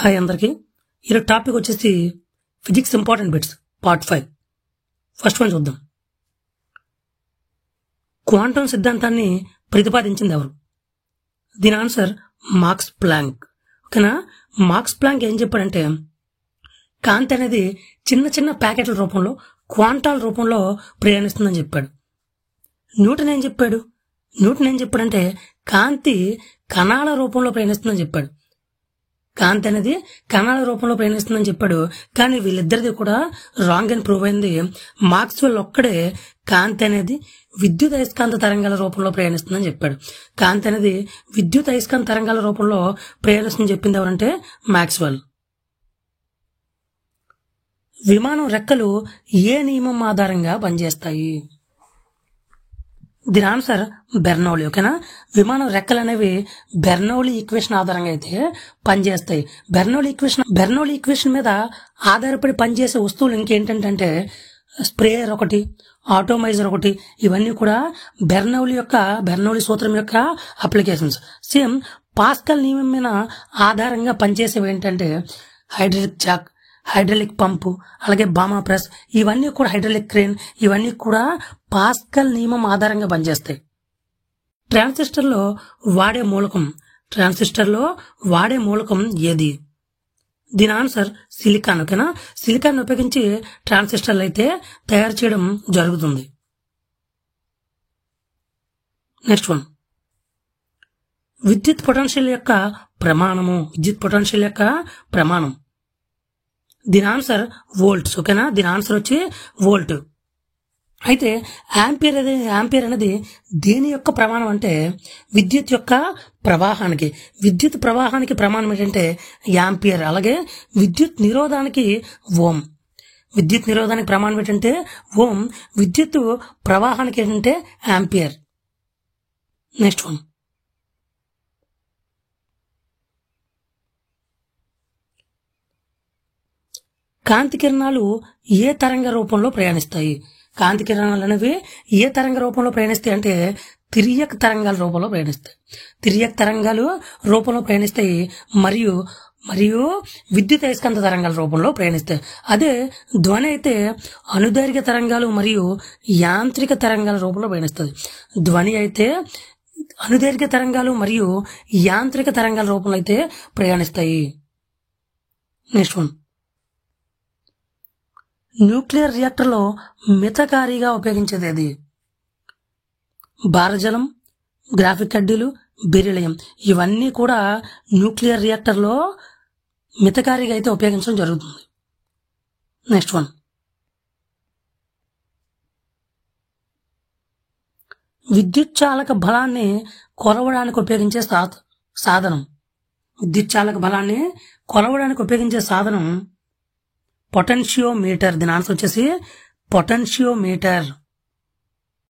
Hi అందరికీ. ఈరోజు topic వచ్చేసి physics important bits part 5. First one చూద్దాం. క్వాంటం సిద్ధాంతాన్ని ప్రతిపాదించింది ఎవరు? దీని ఆన్సర్ మాక్స్ ప్లాంక్. ఓకేనా? మాక్స్ ప్లాంక్ ఏం చెప్పాడంటే కాంతి అనేది చిన్న చిన్న ప్యాకెట్ల రూపంలో క్వాంటాల రూపంలో ప్రయాణిస్తుందని చెప్పాడు. న్యూటన్ ఏం చెప్పాడంటే కాంతి కణాల రూపంలో ప్రయాణిస్తుందని చెప్పాడు. కాంతి అనేది కణాల రూపంలో ప్రయాణిస్తుందని చెప్పాడు. కానీ వీళ్ళిద్దరిది కూడా రాంగ్ అని ప్రూవ్ అయింది. మాక్స్వెల్ ఒక్కడే కాంతి అనేది విద్యుత్ అయస్కాంత తరంగాల రూపంలో ప్రయాణిస్తుందని చెప్పాడు. కాంతి అనేది విద్యుత్ అయస్కాంత తరంగాల రూపంలో ప్రయాణిస్తుందని చెప్పింది ఎవరంటే మాక్స్వెల్. విమానం రెక్కలు ఏ నియమం ఆధారంగా పనిచేస్తాయి? దీని ఆన్సర్ బెర్నౌలీ. ఓకేనా? విమానం రెక్కలు అనేవి బెర్నౌలీ ఈక్వేషన్ ఆధారంగా అయితే పనిచేస్తాయి. బెర్నౌలీ ఈక్వేషన్ మీద ఆధారపడి పనిచేసే వస్తువులు ఇంకేంటంటే స్ప్రేయర్ ఒకటి, ఆటోమైజర్ ఒకటి, ఇవన్నీ కూడా బెర్నౌలీ సూత్రం యొక్క అప్లికేషన్స్. సేమ్ పాస్కల్ నియమం మీద ఆధారంగా పనిచేసేవి ఏంటంటే హైడ్రాలిక్ జాక్, హైడ్రాలిక్ పంపు, అలాగే బామా ప్రెస్, ఇవన్నీ కూడా హైడ్రాలిక్ క్రేన్, ఇవన్నీ కూడా పాస్కల్ నియమం ఆధారంగా పనిచేస్తాయి. ట్రాన్సిస్టర్లో వాడే మూలకం ఏది? దీని ఆన్సర్ సిలికాన్. ఓకేనా? సిలికాన్ ఉపయోగించి ట్రాన్సిస్టర్లు అయితే తయారు చేయడం జరుగుతుంది. నెక్స్ట్ వన్, విద్యుత్ పొటెన్షియల్ యొక్క ప్రమాణం. దీని ఆన్సర్ వోల్ట్స్. ఓకేనా? దీని ఆన్సర్ వచ్చి వోల్ట్. అయితే యాంపియర్ అనేది దేని యొక్క ప్రమాణం అంటే విద్యుత్ ప్రవాహానికి ప్రమాణం ఏంటంటే యాంపియర్. అలాగే విద్యుత్ నిరోధానికి ప్రమాణం ఏంటంటే ఓం. విద్యుత్ ప్రవాహానికి ఏంటంటే యాంపియర్. నెక్స్ట్ వన్, కాంతి కిరణాలు ఏ తరంగ రూపంలో ప్రయాణిస్తాయి? కాంతి కిరణాలు అనేవి ఏ తరంగ రూపంలో ప్రయాణిస్తాయి అంటే తిర్యక్ తరంగాల రూపంలో ప్రయాణిస్తాయి. మరియు విద్యుత్ అయస్కాంత తరంగాల రూపంలో ప్రయాణిస్తాయి. అదే ధ్వని అయితే అనుదైర్ఘ్య తరంగాలు మరియు యాంత్రిక తరంగాల రూపంలో ప్రయాణిస్తుంది. ధ్వని అయితే అనుదైర్ఘ్య తరంగాలు మరియు యాంత్రిక తరంగాల రూపంలో అయితే ప్రయాణిస్తాయి. నెక్స్ట్ వన్, న్యూక్లియర్ రియాక్టర్లో మితకారిగా ఉపయోగించేది ఏది? భారజలం, గ్రాఫిక్ కడ్డీలు, బెరిలియం, ఇవన్నీ కూడా న్యూక్లియర్ రియాక్టర్లో మితకారిగా అయితే ఉపయోగించడం జరుగుతుంది. నెక్స్ట్ వన్, విద్యుత్ చాలక బలాన్ని కొలవడానికి ఉపయోగించే సాధనం పొటెన్షియోమీటర్. దీని ఆన్సర్ వచ్చేసి పొటెన్షియోమీటర్.